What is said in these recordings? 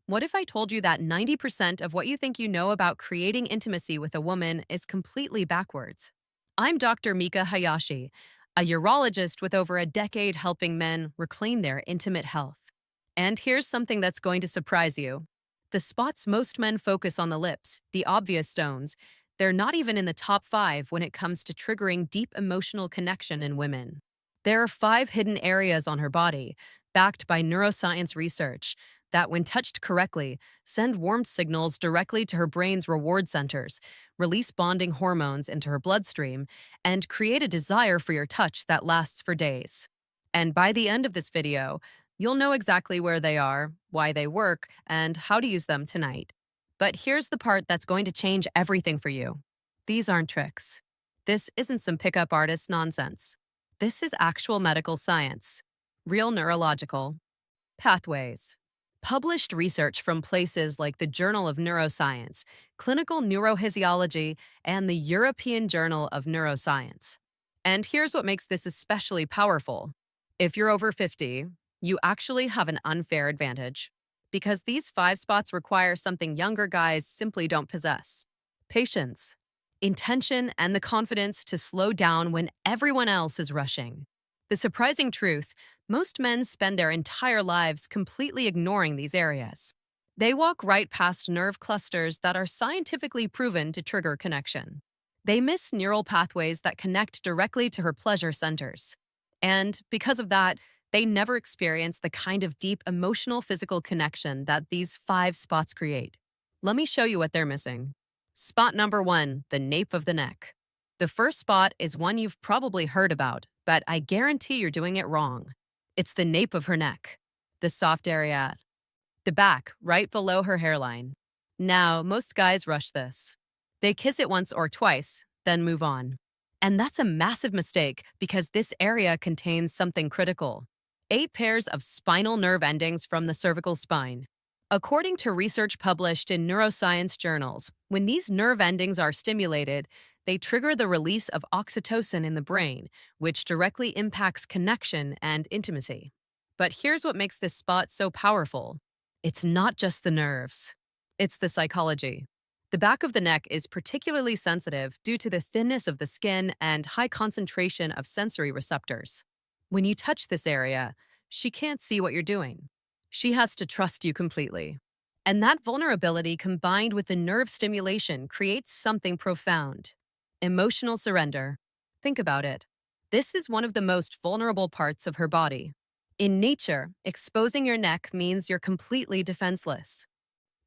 What if I told you that 90% of what you think you know about creating intimacy with a woman is completely backwards? I'm Dr. Mika Hayashi, a urologist with over a decade helping men reclaim their intimate health. And here's something that's going to surprise you. The spots most men focus on the lips, the obvious stones, they're not even in the top 5 when it comes to triggering deep emotional connection in women. There are 5 hidden areas on her body, backed by neuroscience research, that, when touched correctly, send warmth signals directly to her brain's reward centers, release bonding hormones into her bloodstream, and create a desire for your touch that lasts for days. And by the end of this video, you'll know exactly where they are, why they work, and how to use them tonight. But here's the part that's going to change everything for you. These aren't tricks. This isn't some pickup artist nonsense. This is actual medical science, real neurological pathways. Published research from places like the Journal of Neuroscience, Clinical Neurophysiology, and the European Journal of Neuroscience. And here's what makes this especially powerful. If you're over 50, you actually have an unfair advantage because these 5 spots require something younger guys simply don't possess: patience, intention, and the confidence to slow down when everyone else is rushing. The surprising truth: most men spend their entire lives completely ignoring these areas. They walk right past nerve clusters that are scientifically proven to trigger connection. They miss neural pathways that connect directly to her pleasure centers. And because of that, they never experience the kind of deep emotional physical connection that these 5 spots create. Let me show you what they're missing. Spot number 1, the nape of the neck. The first spot is one you've probably heard about, but I guarantee you're doing it wrong. It's the nape of her neck, the soft area at the back, right below her hairline. Now, most guys rush this. They kiss it once or twice, then move on. And that's a massive mistake because this area contains something critical: 8 pairs of spinal nerve endings from the cervical spine. According to research published in neuroscience journals, when these nerve endings are stimulated, they trigger the release of oxytocin in the brain, which directly impacts connection and intimacy. But here's what makes this spot so powerful. It's not just the nerves, it's the psychology. The back of the neck is particularly sensitive due to the thinness of the skin and high concentration of sensory receptors. When you touch this area, she can't see what you're doing. She has to trust you completely. And that vulnerability combined with the nerve stimulation creates something profound: emotional surrender. Think about it. This is one of the most vulnerable parts of her body. In nature, exposing your neck means you're completely defenseless.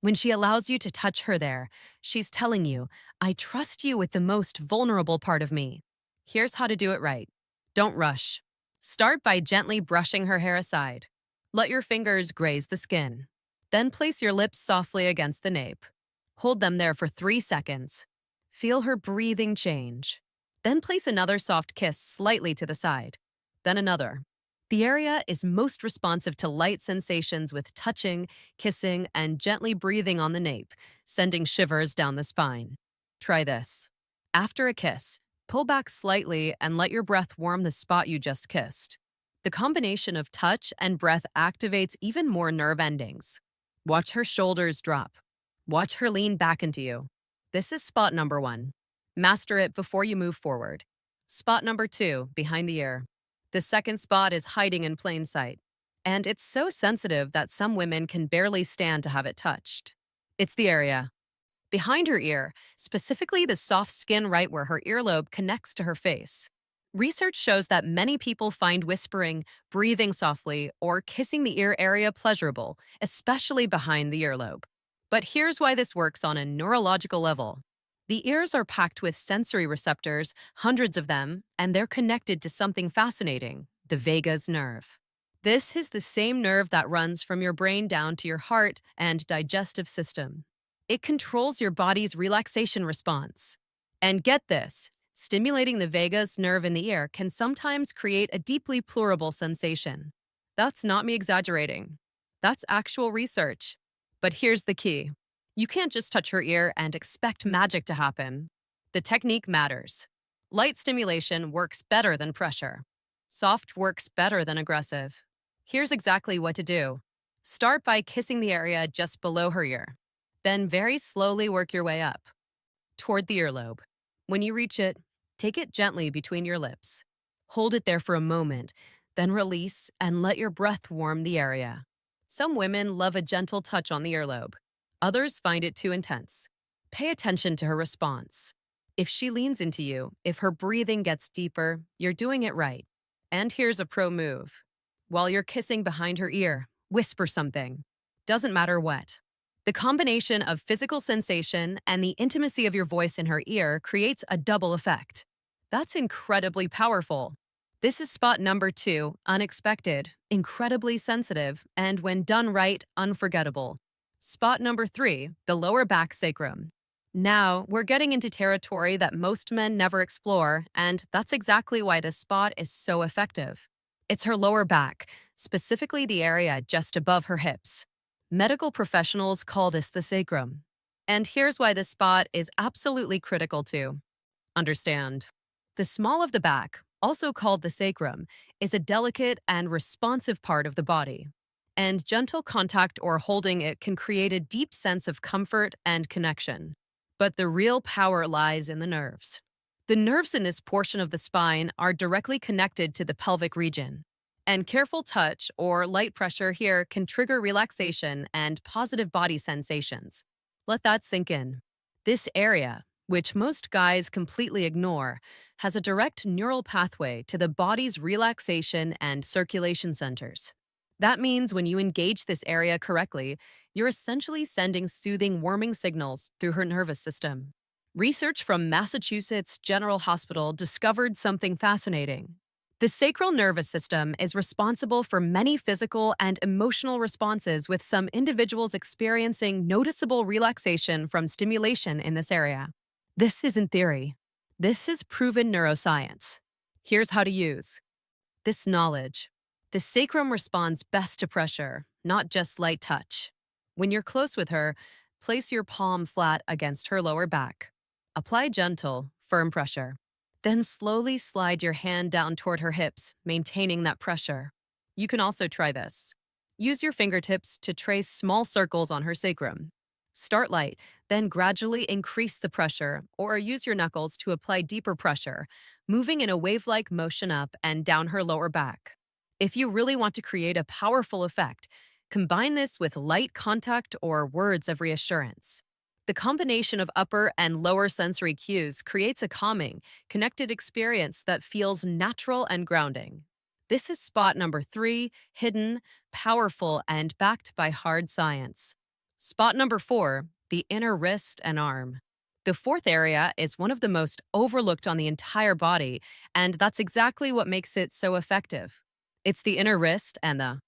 When she allows you to touch her there, she's telling you, I trust you with the most vulnerable part of me. Here's how to do it right. Don't rush. Start by gently brushing her hair aside. Let your fingers graze the skin. Then place your lips softly against the nape. Hold them there for 3 seconds. Feel her breathing change. Then place another soft kiss slightly to the side. Then another. The area is most responsive to light sensations with touching, kissing, and gently breathing on the nape, sending shivers down the spine. Try this. After a kiss, pull back slightly and let your breath warm the spot you just kissed. The combination of touch and breath activates even more nerve endings. Watch her shoulders drop. Watch her lean back into you. This is spot number 1. Master it before you move forward. Spot number 2, behind the ear. The second spot is hiding in plain sight. And it's so sensitive that some women can barely stand to have it touched. It's the area behind her ear, specifically the soft skin right where her earlobe connects to her face. Research shows that many people find whispering, breathing softly, or kissing the ear area pleasurable, especially behind the earlobe. But here's why this works on a neurological level. The ears are packed with sensory receptors, hundreds of them, and they're connected to something fascinating: the vagus nerve. This is the same nerve that runs from your brain down to your heart and digestive system. It controls your body's relaxation response. And get this, stimulating the vagus nerve in the ear can sometimes create a deeply pleasurable sensation. That's not me exaggerating. That's actual research. But here's the key. You can't just touch her ear and expect magic to happen. The technique matters. Light stimulation works better than pressure. Soft works better than aggressive. Here's exactly what to do. Start by kissing the area just below her ear. Then very slowly work your way up toward the earlobe. When you reach it, take it gently between your lips. Hold it there for a moment, then release and let your breath warm the area. Some women love a gentle touch on the earlobe. Others find it too intense. Pay attention to her response. If she leans into you, if her breathing gets deeper, you're doing it right. And here's a pro move. While you're kissing behind her ear, whisper something. Doesn't matter what. The combination of physical sensation and the intimacy of your voice in her ear creates a double effect. That's incredibly powerful. This is spot number 2, unexpected, incredibly sensitive, and when done right, unforgettable. Spot number 3, the lower back sacrum. Now, we're getting into territory that most men never explore, and that's exactly why this spot is so effective. It's her lower back, specifically the area just above her hips. Medical professionals call this the sacrum. And here's why this spot is absolutely critical to understand. The small of the back, also called the sacrum, is a delicate and responsive part of the body. And gentle contact or holding it can create a deep sense of comfort and connection. But the real power lies in the nerves. The nerves in this portion of the spine are directly connected to the pelvic region. And careful touch or light pressure here can trigger relaxation and positive body sensations. Let that sink in. This area, which most guys completely ignore, has a direct neural pathway to the body's relaxation and circulation centers. That means when you engage this area correctly, you're essentially sending soothing, warming signals through her nervous system. Research from Massachusetts General Hospital discovered something fascinating. The sacral nervous system is responsible for many physical and emotional responses, with some individuals experiencing noticeable relaxation from stimulation in this area. This isn't theory. This is proven neuroscience. Here's how to use this knowledge. The sacrum responds best to pressure, not just light touch. When you're close with her, place your palm flat against her lower back. Apply gentle, firm pressure. Then slowly slide your hand down toward her hips, maintaining that pressure. You can also try this. Use your fingertips to trace small circles on her sacrum. Start light, then gradually increase the pressure, or use your knuckles to apply deeper pressure, moving in a wave-like motion up and down her lower back. If you really want to create a powerful effect, combine this with light contact or words of reassurance. The combination of upper and lower sensory cues creates a calming, connected experience that feels natural and grounding. This is spot number 3, hidden, powerful, and backed by hard science. Spot number 4, the inner wrist and arm. The fourth area is one of the most overlooked on the entire body, and that's exactly what makes it so effective. It's the inner wrist and the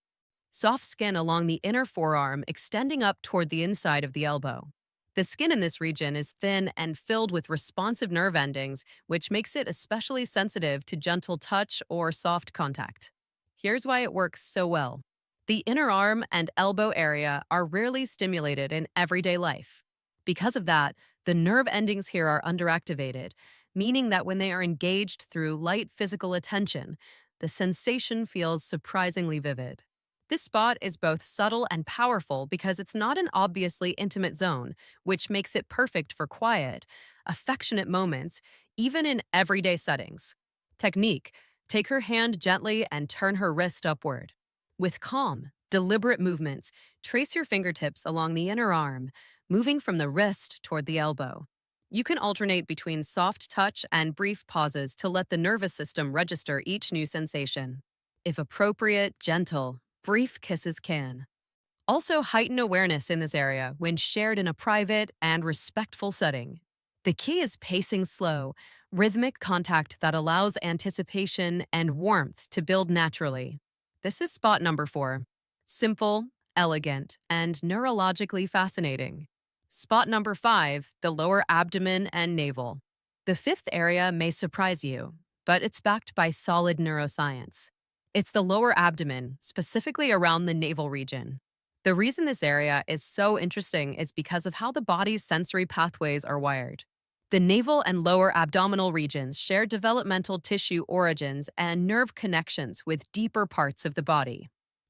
soft skin along the inner forearm extending up toward the inside of the elbow. The skin in this region is thin and filled with responsive nerve endings, which makes it especially sensitive to gentle touch or soft contact. Here's why it works so well. The inner arm and elbow area are rarely stimulated in everyday life. Because of that, the nerve endings here are underactivated, meaning that when they are engaged through light physical attention, the sensation feels surprisingly vivid. This spot is both subtle and powerful because it's not an obviously intimate zone, which makes it perfect for quiet, affectionate moments, even in everyday settings. Technique: take her hand gently and turn her wrist upward. With calm, deliberate movements, trace your fingertips along the inner arm, moving from the wrist toward the elbow. You can alternate between soft touch and brief pauses to let the nervous system register each new sensation. If appropriate, gentle, brief kisses can also heighten awareness in this area when shared in a private and respectful setting. The key is pacing slow, rhythmic contact that allows anticipation and warmth to build naturally. This is spot number 4. Simple, elegant, and neurologically fascinating. Spot number 5, the lower abdomen and navel. The fifth area may surprise you, but it's backed by solid neuroscience. It's the lower abdomen, specifically around the navel region. The reason this area is so interesting is because of how the body's sensory pathways are wired. The navel and lower abdominal regions share developmental tissue origins and nerve connections with deeper parts of the body.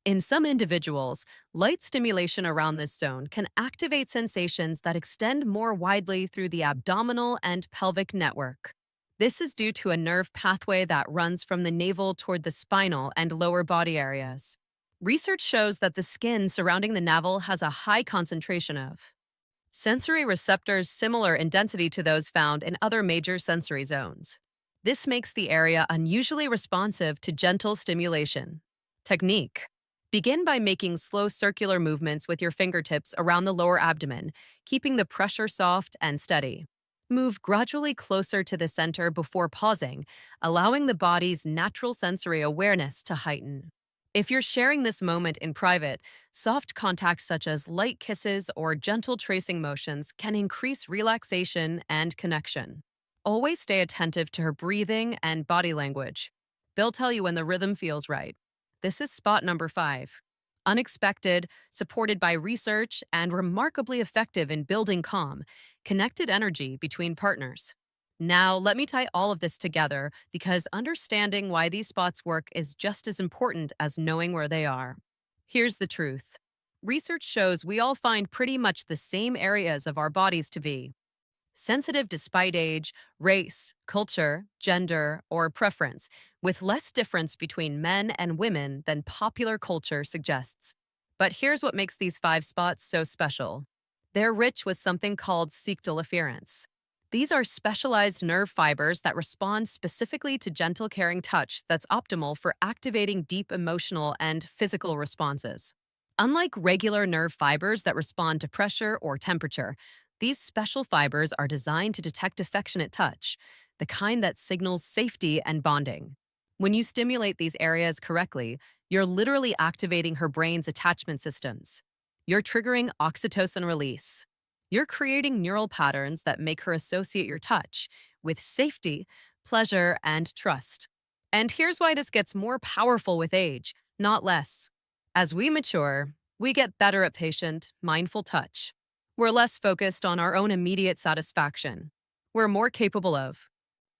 In some individuals, light stimulation around this zone can activate sensations that extend more widely through the abdominal and pelvic network. This is due to a nerve pathway that runs from the navel toward the spinal and lower body areas. Research shows that the skin surrounding the navel has a high concentration of sensory receptors similar in density to those found in other major sensory zones. This makes the area unusually responsive to gentle stimulation. Technique: begin by making slow circular movements with your fingertips around the lower abdomen, keeping the pressure soft and steady. Move gradually closer to the center before pausing, allowing the body's natural sensory awareness to heighten. If you're sharing this moment in private, soft contact such as light kisses or gentle tracing motions can increase relaxation and connection. Always stay attentive to her breathing and body language. They'll tell you when the rhythm feels right. This is spot number 5. Unexpected, supported by research, and remarkably effective in building calm, connected energy between partners. Now, let me tie all of this together because understanding why these spots work is just as important as knowing where they are. Here's the truth: research shows we all find pretty much the same areas of our bodies to be sensitive despite age, race, culture, gender, or preference, with less difference between men and women than popular culture suggests. But here's what makes these 5 spots so special: they're rich with something called sectal afferents. These are specialized nerve fibers that respond specifically to gentle, caring touch that's optimal for activating deep emotional and physical responses. Unlike regular nerve fibers that respond to pressure or temperature, these special fibers are designed to detect affectionate touch, the kind that signals safety and bonding. When you stimulate these areas correctly, you're literally activating her brain's attachment systems. You're triggering oxytocin release. You're creating neural patterns that make her associate your touch with safety, pleasure, and trust. And here's why this gets more powerful with age, not less. As we mature, we get better at patient, mindful touch. We're less focused on our own immediate satisfaction. We're more capable of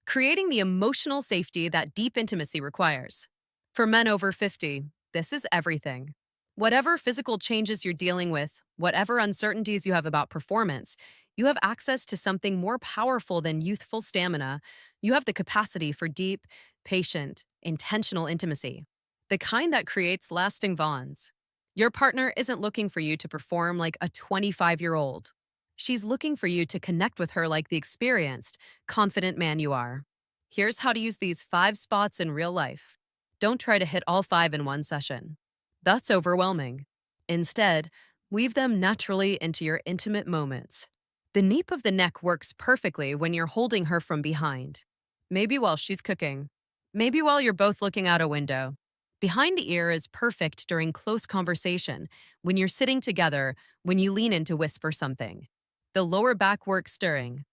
creating the emotional safety that deep intimacy requires. For men over 50, this is everything. Whatever physical changes you're dealing with, whatever uncertainties you have about performance, you have access to something more powerful than youthful stamina. You have the capacity for deep, patient, intentional intimacy, the kind that creates lasting bonds. Your partner isn't looking for you to perform like a 25-year-old. She's looking for you to connect with her like the experienced, confident man you are. Here's how to use these 5 spots in real life. Don't try to hit all 5 in one session. That's overwhelming. Instead, weave them naturally into your intimate moments. The nape of the neck works perfectly when you're holding her from behind. Maybe while she's cooking. Maybe while you're both looking out a window. Behind the ear is perfect during close conversation, when you're sitting together, when you lean in to whisper something. The lower back works stirring.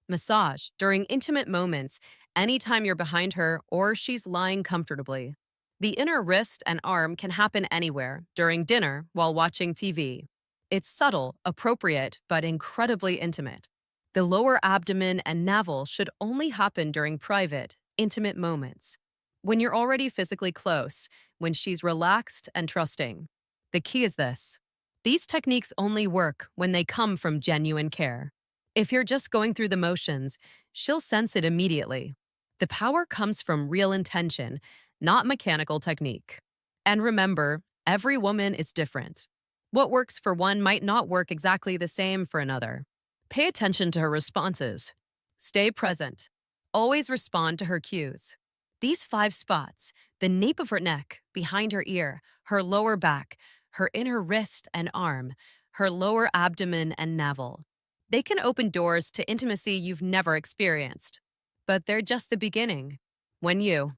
Massage during intimate moments, anytime you're behind her or she's lying comfortably. The inner wrist and arm can happen anywhere, during dinner, while watching TV. It's subtle, appropriate, but incredibly intimate. The lower abdomen and navel should only happen during private, intimate moments, when you're already physically close, when she's relaxed and trusting. The key is this: these techniques only work when they come from genuine care. If you're just going through the motions, she'll sense it immediately. The power comes from real intention, not mechanical technique. And remember, every woman is different. What works for one might not work exactly the same for another. Pay attention to her responses. Stay present. Always respond to her cues. These 5 spots, the nape of her neck, behind her ear, her lower back, her inner wrist and arm, her lower abdomen and navel, they can open doors to intimacy you've never experienced. But they're just the beginning. When you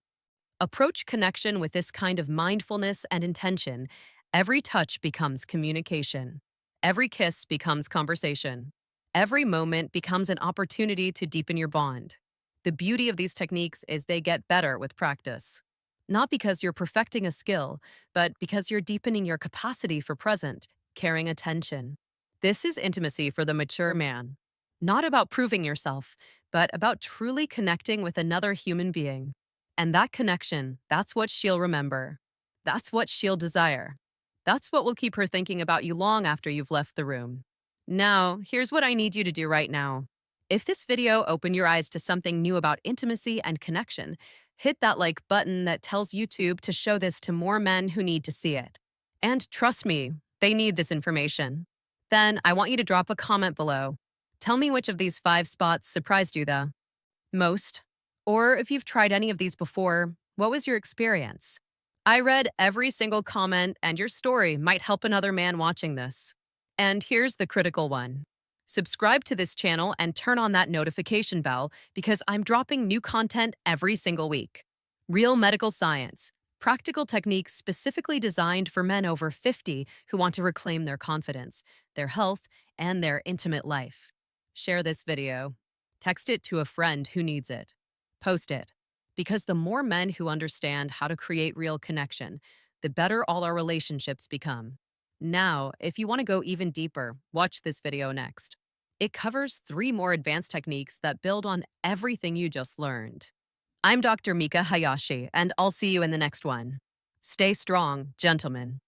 approach connection with this kind of mindfulness and intention, every touch becomes communication. Every kiss becomes conversation. Every moment becomes an opportunity to deepen your bond. The beauty of these techniques is they get better with practice. Not because you're perfecting a skill, but because you're deepening your capacity for present, caring attention. This is intimacy for the mature man. Not about proving yourself, but about truly connecting with another human being. And that connection, that's what she'll remember. That's what she'll desire. That's what will keep her thinking about you long after you've left the room. Now, here's what I need you to do right now. If this video opened your eyes to something new about intimacy and connection, hit that like button that tells YouTube to show this to more men who need to see it. And trust me, they need this information. Then I want you to drop a comment below. Tell me which of these 5 spots surprised you the most, or if you've tried any of these before, what was your experience? I read every single comment, and your story might help another man watching this. And here's the critical one: subscribe to this channel and turn on that notification bell because I'm dropping new content every single week. Real medical science, practical techniques specifically designed for men over 50 who want to reclaim their confidence, their health, and their intimate life. Share this video. Text it to a friend who needs it. Post it. Because the more men who understand how to create real connection, the better all our relationships become. Now, if you want to go even deeper, watch this video next. It covers 3 more advanced techniques that build on everything you just learned. I'm Dr. Mika Hayashi, and I'll see you in the next one. Stay strong, gentlemen.